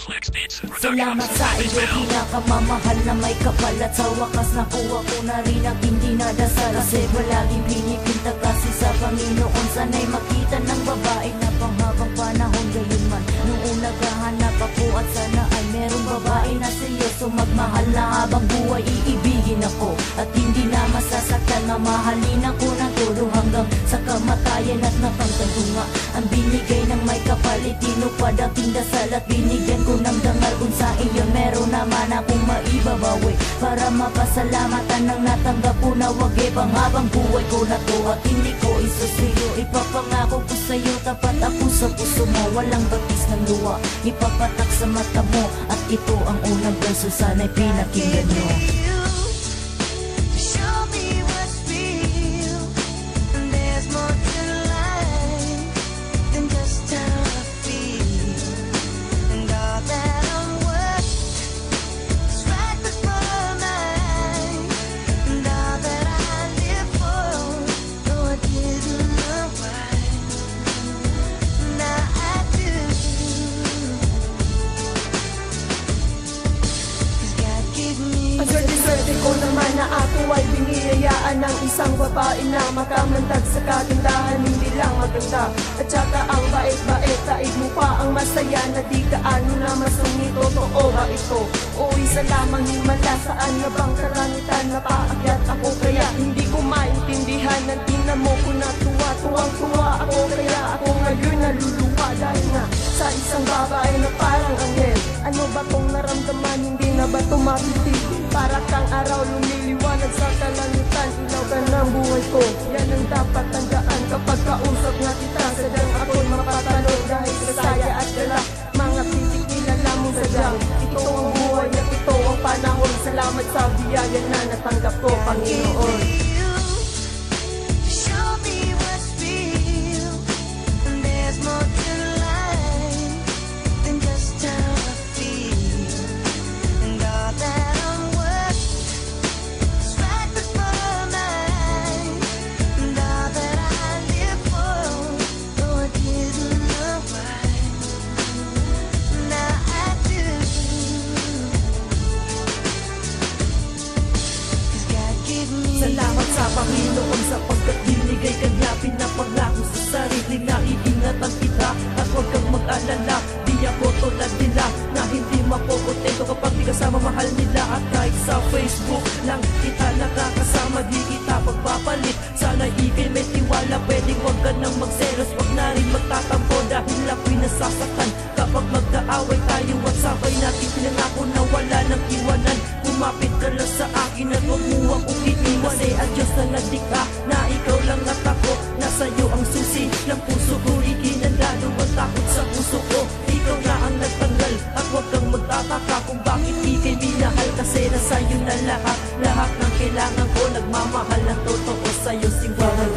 Salamat sa iyo, pinakamamahal na may kapal. At sa wakas nakuha ko na rin ang hindi nadasal. Kasi palaging pinipinta kasi sa Panginoon. Sana'y makita ng babae na panghabang panahon. Gayon man, nung una gahanap ako at sana ay merong babae na seryoso magmahal na habang buhay iibigin ako. At hindi na masasaktan, mamahalin ako ng todo hanggang sa kamatayan. At napagtantunga ang binigay ng may kapal, itinupad ang tindasal at binigyan ko ng dangal. Kung sa iyo meron naman akong maibabawi para mapasalamatan ng natanggap ko na wagi panghabang buhay ko na to. At hindi ko isusuyo, ipapangako ko sa'yo, tapat ako sa puso mo, walang batis ng luha ipapatak sa mata mo. At ito ang unang verso, sana'y pinakinggan nyo. Swerte ko naman na ako ay biniyayaan ng isang babae na makamantag sa kagandahan, hindi lang maganda. At saka ang bait-bait, taig mo pa ang masaya na di kaano na masungit. Totoo ba ito? O isa lamang himala, saan na bang kalangitan? Napaakyat ako kaya hindi ko maintindihan. Ang tingnan mo ko natuwa, tuwang-tuwa ako kaya ako ngayon naluluwa. Dahil nga sa isang babae na parang anghel. Ano ba tong naramdaman, hindi na ba tumapitig? Para kang araw lumiliwanag sa kalangitan, ilaw ka ng buhay ko. Yan ang dapat tandaan kapag kausap nga kita. Sadyang ako'y mapatanong dahil sa saya at galak, mga titik nila mong sadyang ito ang buhay at ito ang panahon. Salamat sa biyaya na natanggap ko, Panginoon. Salamat sa Panginoon sapagkat binigay kanya pinapangako sa sarili na iingatan kita. At huwag kang mag-alala, di ako tulad nila na hindi mapokontento kapag di kasama mahal nila. At kahit sa Facebook lang kita nakakasama, di kita pagpapalit. Sana ikay may tiwala, pwedeng huwag ka nang magselos. Huwag na rin magtatampo dahil ako'y nasasaktan kapag magkaaway tayo. At sabay natin pinangako na wala nang iwanan. Kumapit ka lang sa akin at huwag mo akong iiwan. Kasi ang Diyos na naglikha na ikaw lang at ako. Nasa iyo ang susi ng puso ko, ikinandado ang takot sa puso ko. Ikaw na ang nagtanggal at huwag kang magtataka kung bakit ikay minahal. Kasi nasa iyo na lahat, lahat ng kailangan ko. Nagmamahal ng totoo sa'yo, singwa ng